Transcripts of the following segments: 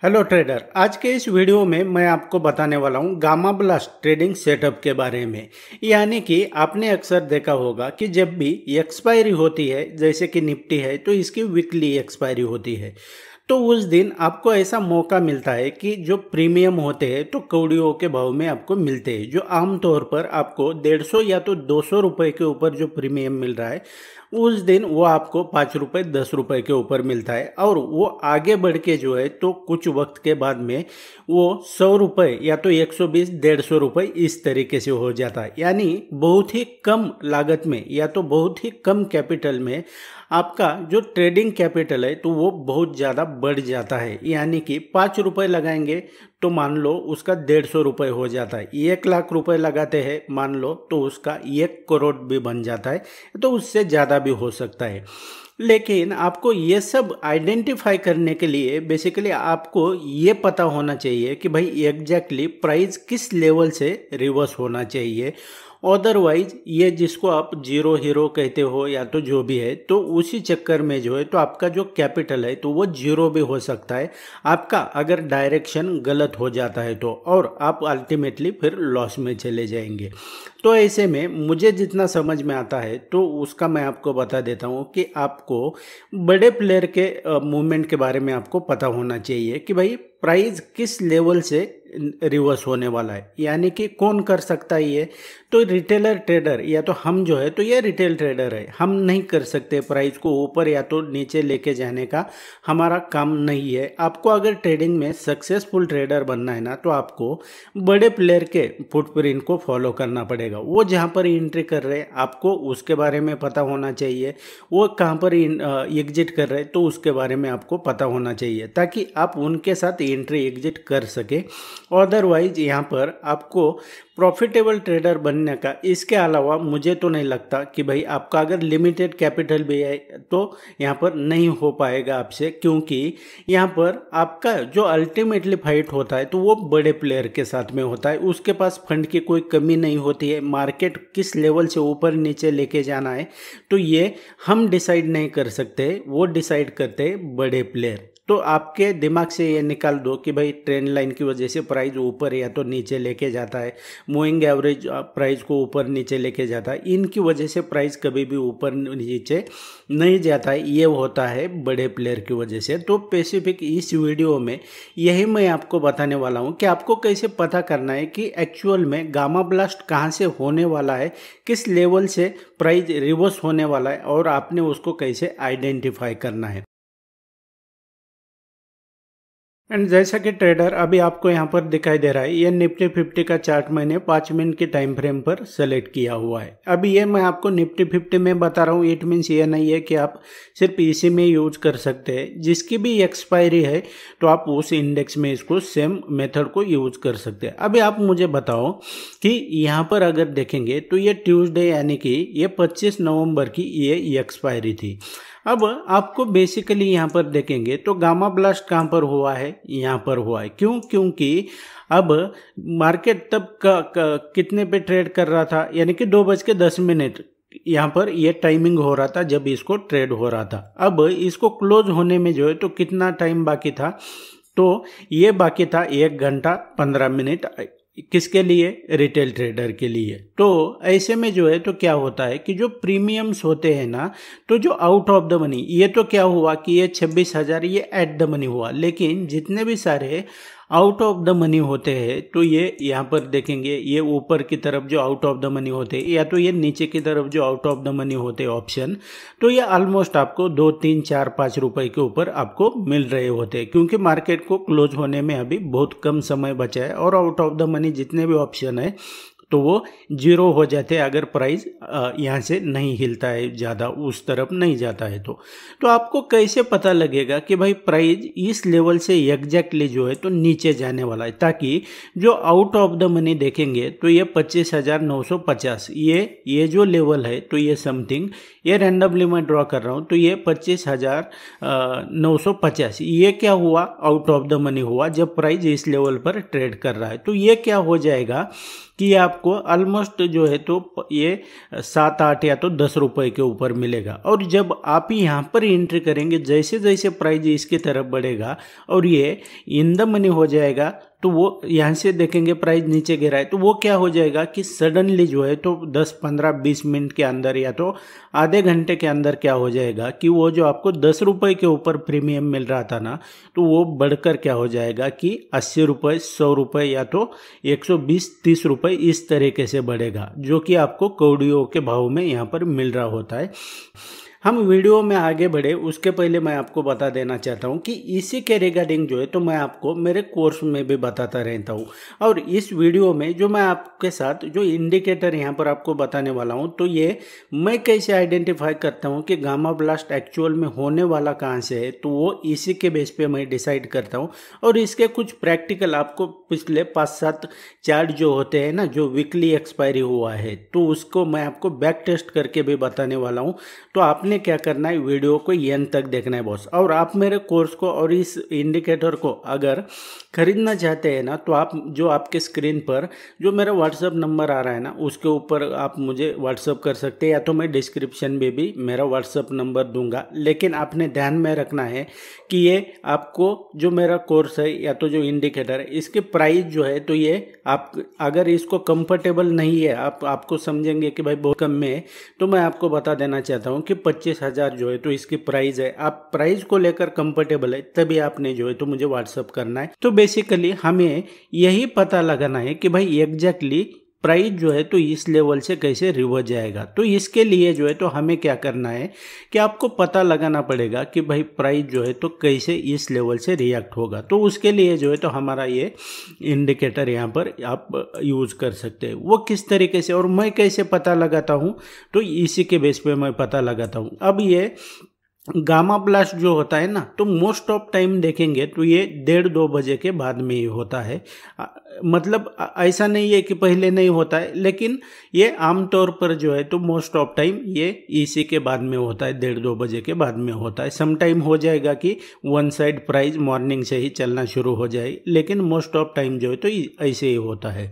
Hello trader, आज के इस वीडियो में मैं आपको बताने वाला हूं गामा ब्लास्ट ट्रेडिंग सेटअप के बारे में। यानी कि आपने अक्सर देखा होगा कि जब भी एक्सपायरी होती है, जैसे कि निफ्टी है तो इसकी वीकली एक्सपायरी होती है, तो उस दिन आपको ऐसा मौका मिलता है कि जो प्रीमियम होते हैं तो कौड़ियों के भाव में आपको मिलते हैं। जो आमतौर पर आपको 150 या तो 200 रुपये के ऊपर जो प्रीमियम मिल रहा है, उस दिन वो आपको 5 रुपये 10 रुपये के ऊपर मिलता है। और वो आगे बढ़ के जो है तो कुछ वक्त के बाद में वो 100 रुपये या तो 120 150 रुपये इस तरीके से हो जाता है। यानी बहुत ही कम लागत में या तो बहुत ही कम कैपिटल में आपका जो ट्रेडिंग कैपिटल है तो वो बहुत ज़्यादा बढ़ जाता है। यानी कि 5 रुपये लगाएंगे तो मान लो उसका 150 रुपये हो जाता है। 1 लाख रुपए लगाते हैं मान लो तो उसका 1 करोड़ भी बन जाता है, तो उससे ज़्यादा भी हो सकता है। लेकिन आपको ये सब आइडेंटिफाई करने के लिए बेसिकली आपको ये पता होना चाहिए कि भाई एग्जैक्टली प्राइस किस लेवल से रिवर्स होना चाहिए। अदरवाइज ये जिसको आप जीरो हीरो कहते हो या तो जो भी है, तो उसी चक्कर में जो है तो आपका जो कैपिटल है तो वो जीरो भी हो सकता है आपका, अगर डायरेक्शन गलत हो जाता है तो, और आप अल्टीमेटली फिर लॉस में चले जाएंगे। तो ऐसे में मुझे जितना समझ में आता है तो उसका मैं आपको बता देता हूँ कि आपको बड़े प्लेयर के मूवमेंट के बारे में आपको पता होना चाहिए कि भाई प्राइस किस लेवल से रिवर्स होने वाला है। यानी कि कौन कर सकता है ये, तो रिटेलर ट्रेडर या तो हम जो है तो ये रिटेल ट्रेडर है, हम नहीं कर सकते प्राइस को ऊपर या तो नीचे लेके जाने का हमारा काम नहीं है। आपको अगर ट्रेडिंग में सक्सेसफुल ट्रेडर बनना है ना तो आपको बड़े प्लेयर के फुटप्रिंट को फॉलो करना पड़ेगा। वो जहाँ पर एंट्री कर रहे हैं आपको उसके बारे में पता होना चाहिए, वो कहाँ पर एग्जिट कर रहे हैं तो उसके बारे में आपको पता होना चाहिए, ताकि आप उनके साथ एंट्री एग्जिट कर सके। अदरवाइज यहाँ पर आपको प्रॉफिटेबल ट्रेडर बनने का इसके अलावा मुझे तो नहीं लगता कि भाई आपका अगर लिमिटेड कैपिटल भी है तो यहाँ पर नहीं हो पाएगा आपसे, क्योंकि यहाँ पर आपका जो अल्टीमेटली फाइट होता है तो वो बड़े प्लेयर के साथ में होता है। उसके पास फंड की कोई कमी नहीं होती है। मार्केट किस लेवल से ऊपर नीचे लेके जाना है तो ये हम डिसाइड नहीं कर सकते, वो डिसाइड करते हैं बड़े प्लेयर। तो आपके दिमाग से ये निकाल दो कि भाई ट्रेंड लाइन की वजह से प्राइस ऊपर या तो नीचे लेके जाता है, मूविंग एवरेज प्राइस को ऊपर नीचे लेके जाता है, इनकी वजह से प्राइस कभी भी ऊपर नीचे नहीं जाता है। ये होता है बड़े प्लेयर की वजह से। तो स्पेसिफिक इस वीडियो में यही मैं आपको बताने वाला हूँ कि आपको कैसे पता करना है कि एक्चुअल में गामा ब्लास्ट कहाँ से होने वाला है, किस लेवल से प्राइस रिवर्स होने वाला है, और आपने उसको कैसे आइडेंटिफाई करना है। एंड जैसा कि ट्रेडर अभी आपको यहाँ पर दिखाई दे रहा है, ये निफ्टी 50 का चार्ट मैंने 5 मिनट के टाइम फ्रेम पर सेलेक्ट किया हुआ है। अभी ये मैं आपको निफ्टी 50 में बता रहा हूँ, इट मीन्स ये नहीं है कि आप सिर्फ इसी में यूज कर सकते हैं। जिसकी भी एक्सपायरी है तो आप उस इंडेक्स में इसको सेम मेथड को यूज कर सकते हैं। अभी आप मुझे बताओ कि यहाँ पर अगर देखेंगे तो ये ट्यूसडे यानी कि ये 25 नवंबर की ये एक्सपायरी थी। अब आपको बेसिकली यहाँ पर देखेंगे तो गामा ब्लास्ट कहाँ पर हुआ है, यहाँ पर हुआ है। क्यों? क्योंकि अब मार्केट तब कितने पे ट्रेड कर रहा था, यानी कि 2:10 यहाँ पर ये टाइमिंग हो रहा था जब इसको ट्रेड हो रहा था। अब इसको क्लोज होने में जो है तो कितना टाइम बाकी था, तो ये बाकी था 1 घंटा 15 मिनट। किसके लिए? रिटेल ट्रेडर के लिए। तो ऐसे में जो है तो क्या होता है कि जो प्रीमियम्स होते हैं ना, तो जो आउट ऑफ द मनी, ये तो क्या हुआ कि ये 26,000 ये एट द मनी हुआ, लेकिन जितने भी सारे आउट ऑफ द मनी होते हैं तो ये यहाँ पर देखेंगे, ये ऊपर की तरफ जो आउट ऑफ द मनी होते हैं या तो ये नीचे की तरफ जो आउट ऑफ द मनी होते हैं ऑप्शन, तो ये ऑलमोस्ट आपको 2 3 4 5 रुपए के ऊपर आपको मिल रहे होते हैं, क्योंकि मार्केट को क्लोज होने में अभी बहुत कम समय बचा है। और आउट ऑफ द मनी जितने भी ऑप्शन है तो वो जीरो हो जाते हैं अगर प्राइस यहाँ से नहीं हिलता है, ज़्यादा उस तरफ नहीं जाता है। तो आपको कैसे पता लगेगा कि भाई प्राइस इस लेवल से एग्जैक्टली जो है तो नीचे जाने वाला है, ताकि जो आउट ऑफ द मनी देखेंगे तो ये 25,950 ये जो लेवल है तो ये समथिंग, ये रैंडमली मैं ड्रॉ कर रहा हूँ, तो ये 25,950 ये क्या हुआ, आउट ऑफ द मनी हुआ जब प्राइस इस लेवल पर ट्रेड कर रहा है। तो ये क्या हो जाएगा कि आपको आपको ऑलमोस्ट जो है तो ये 7-8 या तो 10 रुपए के ऊपर मिलेगा। और जब आप यहाँ पर एंट्री करेंगे, जैसे जैसे प्राइस इसकी तरफ बढ़ेगा और ये इन द मनी हो जाएगा, तो वो यहाँ से देखेंगे प्राइस नीचे गिरा है, तो वो क्या हो जाएगा कि सडनली जो है तो 10, 15, 20 मिनट के अंदर या तो आधे घंटे के अंदर क्या हो जाएगा कि वो जो आपको 10 रुपए के ऊपर प्रीमियम मिल रहा था ना, तो वो बढ़कर क्या हो जाएगा कि 80 रुपये, 100 रुपये या तो 120-30 रुपये इस तरीके से बढ़ेगा, जो कि आपको कौड़ियों के भाव में यहाँ पर मिल रहा होता है। हम वीडियो में आगे बढ़े उसके पहले मैं आपको बता देना चाहता हूं कि इसी के रिगार्डिंग जो है तो मैं आपको मेरे कोर्स में भी बताता रहता हूं। और इस वीडियो में जो मैं आपके साथ जो इंडिकेटर यहां पर आपको बताने वाला हूं, तो ये मैं कैसे आइडेंटिफाई करता हूं कि गामा ब्लास्ट एक्चुअल में होने वाला कहां से है, तो वो इसी के बेस पे मैं डिसाइड करता हूं। और इसके कुछ प्रैक्टिकल आपको पिछले 5-7 चार्ट जो होते हैं ना, जो वीकली एक्सपायरी हुआ है, तो उसको मैं आपको बैक टेस्ट करके भी बताने वाला हूं। तो आपने क्या करना है, वीडियो को एंड तक देखना है बॉस। और आप मेरे कोर्स को और इस इंडिकेटर को अगर खरीदना चाहते हैं ना, तो आप जो आपके स्क्रीन पर जो मेरा व्हाट्सअप नंबर आ रहा है ना, उसके ऊपर आप मुझे व्हाट्सअप कर सकते हैं, या तो मैं डिस्क्रिप्शन में भी मेरा व्हाट्सअप नंबर दूंगा। लेकिन आपने ध्यान में रखना है कि ये आपको जो मेरा कोर्स है या तो जो इंडिकेटर है, इसके प्राइस जो है तो ये आप अगर इसको कंफर्टेबल नहीं है, आपको समझेंगे कि भाई बहुत कम में है, तो मैं आपको बता देना चाहता हूँ कि 25,000 जो है तो इसकी प्राइस है। आप प्राइस को लेकर कंफर्टेबल है तभी आपने जो है तो मुझे व्हाट्सअप करना है। तो बेसिकली हमें यही पता लगाना है कि भाई एग्जैक्टली प्राइस जो है तो इस लेवल से कैसे रिवर्स जाएगा। तो इसके लिए जो है तो हमें क्या करना है कि आपको पता लगाना पड़ेगा कि भाई प्राइस जो है तो कैसे इस लेवल से रिएक्ट होगा। तो उसके लिए जो है तो हमारा ये इंडिकेटर यहाँ पर आप यूज़ कर सकते हैं। वो किस तरीके से और मैं कैसे पता लगाता हूँ, तो इसी के बेस पे मैं पता लगाता हूँ। अब ये गामा ब्लास्ट जो होता है ना, तो मोस्ट ऑफ टाइम देखेंगे तो ये 1:30-2 बजे के बाद में ही होता है। मतलब ऐसा नहीं है कि पहले नहीं होता है, लेकिन ये आमतौर पर जो है तो मोस्ट ऑफ टाइम ये इसी के बाद में होता है, 1:30-2 बजे के बाद में होता है। सम टाइम हो जाएगा कि वन साइड प्राइस मॉर्निंग से ही चलना शुरू हो जाए, लेकिन मोस्ट ऑफ टाइम जो है तो ऐसे ही होता है।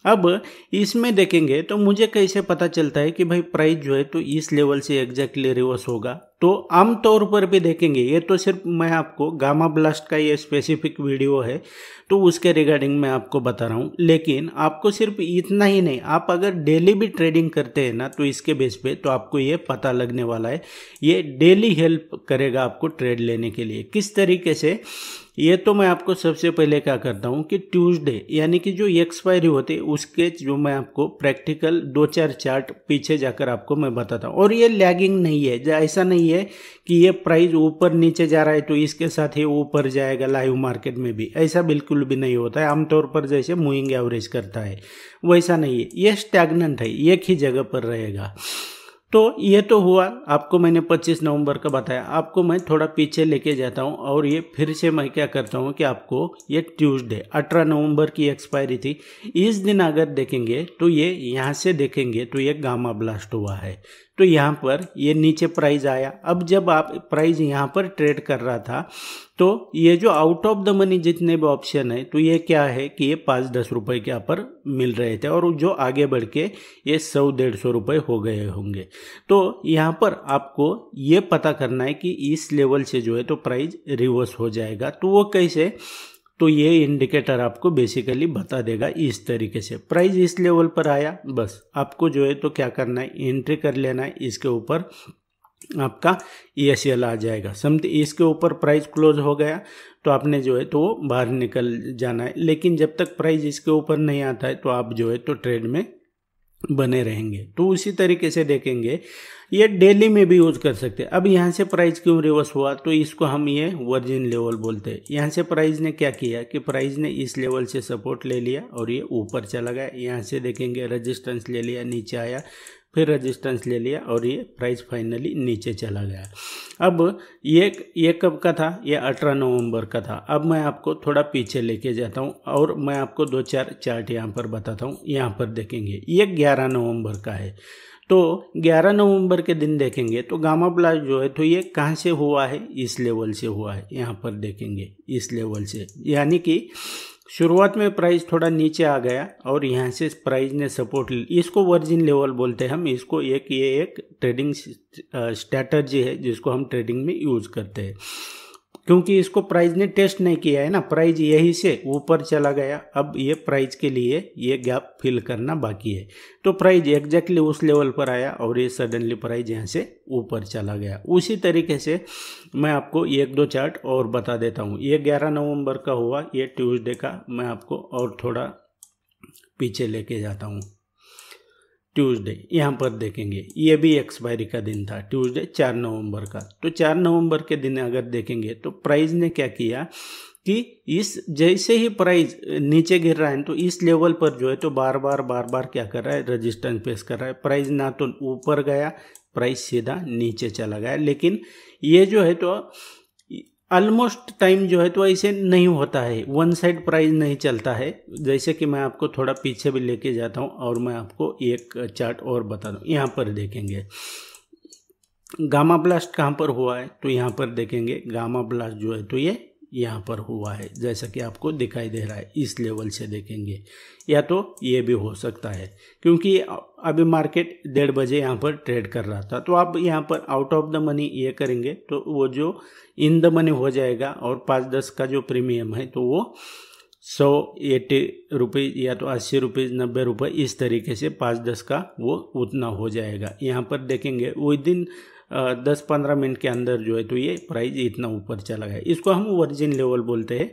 अब इसमें देखेंगे तो मुझे कैसे पता चलता है कि भाई प्राइस जो है तो इस लेवल से एग्जैक्टली रिवर्स होगा। तो आमतौर पर भी देखेंगे, ये तो सिर्फ मैं आपको गामा ब्लास्ट का ये स्पेसिफिक वीडियो है तो उसके रिगार्डिंग मैं आपको बता रहा हूँ, लेकिन आपको सिर्फ इतना ही नहीं, आप अगर डेली भी ट्रेडिंग करते हैं ना, तो इसके बेस पे तो आपको ये पता लगने वाला है। ये डेली हेल्प करेगा आपको ट्रेड लेने के लिए। किस तरीके से, ये तो मैं आपको सबसे पहले क्या करता हूँ कि ट्यूसडे यानी कि जो एक्सपायरी होती है उसके जो मैं आपको प्रैक्टिकल 2-4 चार्ट पीछे जाकर आपको मैं बताता हूँ। और ये लैगिंग नहीं है, ऐसा नहीं है कि ये प्राइस ऊपर नीचे जा रहा है तो इसके साथ ही ऊपर जाएगा लाइव मार्केट में भी, ऐसा बिल्कुल भी नहीं होता है। आमतौर पर जैसे मूविंग एवरेज करता है वैसा नहीं है, ये स्टैग्नेंट है, एक ही जगह पर रहेगा। तो ये तो हुआ, आपको मैंने 25 नवंबर का बताया। आपको मैं थोड़ा पीछे लेके जाता हूँ और ये फिर से मैं क्या करता हूँ कि आपको ये ट्यूसडे 18 नवंबर की एक्सपायरी थी, इस दिन अगर देखेंगे तो ये यहाँ से देखेंगे तो ये गामा ब्लास्ट हुआ है। तो यहाँ पर ये नीचे प्राइस आया। अब जब आप प्राइस यहाँ पर ट्रेड कर रहा था तो ये जो आउट ऑफ द मनी जितने भी ऑप्शन है तो ये क्या है कि ये 5-10 रुपए के यहाँ पर मिल रहे थे, और जो आगे बढ़ के ये 100-150 रुपए हो गए होंगे। तो यहाँ पर आपको ये पता करना है कि इस लेवल से जो है तो प्राइस रिवर्स हो जाएगा। तो वो कैसे, तो ये इंडिकेटर आपको बेसिकली बता देगा इस तरीके से। प्राइस इस लेवल पर आया, बस आपको जो है तो क्या करना है, एंट्री कर लेना है। इसके ऊपर आपका ESL आ जाएगा, समझे। इसके ऊपर प्राइस क्लोज हो गया तो आपने जो है तो बाहर निकल जाना है। लेकिन जब तक प्राइस इसके ऊपर नहीं आता है तो आप जो है तो ट्रेड में बने रहेंगे। तो उसी तरीके से देखेंगे, ये डेली में भी यूज कर सकते हैं। अब यहाँ से प्राइस क्यों रिवर्स हुआ, तो इसको हम ये वर्जिन लेवल बोलते हैं। यहाँ से प्राइस ने क्या किया कि प्राइस ने इस लेवल से सपोर्ट ले लिया और ये ऊपर चला गया। यहाँ से देखेंगे रेजिस्टेंस ले लिया, नीचे आया, फिर रेजिस्टेंस ले लिया और ये प्राइस फाइनली नीचे चला गया। अब ये कब का था, ये 18 नवंबर का था। अब मैं आपको थोड़ा पीछे लेके जाता हूँ और मैं आपको 2-4 चार्ट यहाँ पर बताता हूँ। यहाँ पर देखेंगे ये 11 नवंबर का है। तो 11 नवंबर के दिन देखेंगे तो गामा ब्लास्ट जो है तो ये कहाँ से हुआ है, इस लेवल से हुआ है। यहाँ पर देखेंगे इस लेवल से, यानी कि शुरुआत में प्राइस थोड़ा नीचे आ गया और यहाँ से प्राइस ने सपोर्ट, इसको वर्जिन लेवल बोलते हैं हम इसको। ये एक ट्रेडिंग स्ट्रैटेजी है जिसको हम ट्रेडिंग में यूज करते हैं, क्योंकि इसको प्राइस ने टेस्ट नहीं किया है ना, प्राइस यही से ऊपर चला गया। अब ये प्राइस के लिए ये गैप फिल करना बाकी है। तो प्राइस एग्जैक्टली उस लेवल पर आया और ये सडनली प्राइस यहाँ से ऊपर चला गया। उसी तरीके से मैं आपको एक दो चार्ट और बता देता हूँ। ये 11 नवंबर का हुआ, ये ट्यूसडे का। मैं आपको और थोड़ा पीछे लेके जाता हूँ। ट्यूसडे यहाँ पर देखेंगे, ये भी एक्सपायरी का दिन था, ट्यूसडे 4 नवंबर का। तो 4 नवंबर के दिन अगर देखेंगे तो प्राइस ने क्या किया कि इस जैसे ही प्राइस नीचे गिर रहा है तो इस लेवल पर जो है तो बार बार क्या कर रहा है, रेजिस्टेंस फेस कर रहा है। प्राइस ना तो ऊपर गया, प्राइस सीधा नीचे चला गया। लेकिन ये जो है तो ऑलमोस्ट टाइम जो है तो ऐसे नहीं होता है, वन साइड प्राइस नहीं चलता है। जैसे कि मैं आपको थोड़ा पीछे भी लेके जाता हूँ और मैं आपको एक चार्ट और बता दूँ। यहाँ पर देखेंगे गामा ब्लास्ट कहाँ पर हुआ है, तो यहाँ पर देखेंगे गामा ब्लास्ट जो है तो ये यहाँ पर हुआ है, जैसा कि आपको दिखाई दे रहा है। इस लेवल से देखेंगे, या तो ये भी हो सकता है क्योंकि अभी मार्केट 1:30 बजे यहाँ पर ट्रेड कर रहा था। तो आप यहाँ पर आउट ऑफ द मनी ये करेंगे तो वो जो इन द मनी हो जाएगा और 5-10 का जो प्रीमियम है तो वो 180 रुपीज़ या तो 80 रुपीज़ 90 रुपये इस तरीके से 5-10 का वो उतना हो जाएगा। यहाँ पर देखेंगे विद इन 10-15 मिनट के अंदर जो है तो ये प्राइस इतना ऊपर चला गया। इसको हम वर्जिन लेवल बोलते हैं।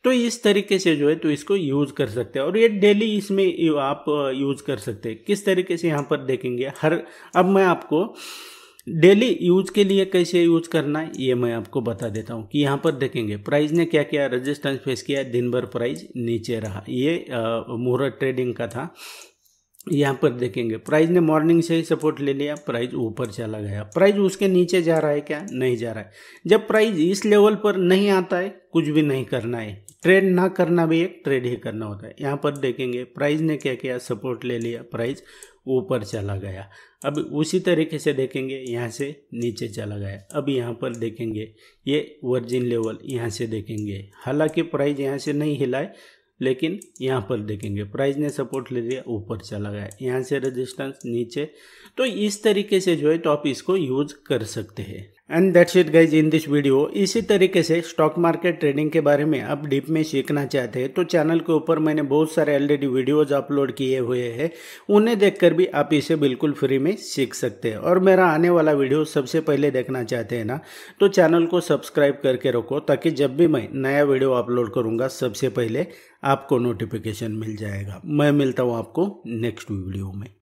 तो इस तरीके से जो है तो इसको यूज़ कर सकते हैं और ये डेली इसमें आप यूज़ कर सकते हैं। किस तरीके से यहाँ पर देखेंगे अब मैं आपको डेली यूज के लिए कैसे यूज करना है ये मैं आपको बता देता हूँ। कि यहाँ पर देखेंगे प्राइस ने क्या किया, रेजिस्टेंस फेस किया, दिन भर प्राइस नीचे रहा। ये मुहूर्त ट्रेडिंग का था। यहाँ पर देखेंगे प्राइस ने मॉर्निंग से ही सपोर्ट ले लिया, प्राइस ऊपर चला गया। प्राइस उसके नीचे जा रहा है क्या, नहीं जा रहा है। जब प्राइस इस लेवल पर नहीं आता है कुछ भी नहीं करना है, ट्रेड ना करना भी एक ट्रेड ही करना होता है। यहाँ पर देखेंगे प्राइस ने क्या किया, सपोर्ट ले लिया, प्राइस ऊपर चला गया। अब उसी तरीके से देखेंगे यहाँ से नीचे चला गया। अब यहाँ पर देखेंगे ये वर्जिन लेवल, यहाँ से देखेंगे हालांकि प्राइस यहाँ से नहीं हिला है, लेकिन यहाँ पर देखेंगे प्राइस ने सपोर्ट ले लिया, ऊपर चला गया। यहाँ से रेजिस्टेंस नीचे। तो इस तरीके से जो है तो आप इसको यूज कर सकते हैं। And that's it guys in this video. इसी तरीके से स्टॉक मार्केट ट्रेडिंग के बारे में आप डीप में सीखना चाहते हैं तो चैनल के ऊपर मैंने बहुत सारे ऑलरेडी वीडियोज अपलोड किए हुए हैं, उन्हें देखकर भी आप इसे बिल्कुल फ्री में सीख सकते हैं। और मेरा आने वाला वीडियो सबसे पहले देखना चाहते हैं ना, तो चैनल को सब्सक्राइब करके रखो, ताकि जब भी मैं नया वीडियो अपलोड करूँगा सबसे पहले आपको नोटिफिकेशन मिल जाएगा। मैं मिलता हूँ आपको नेक्स्ट वीडियो में।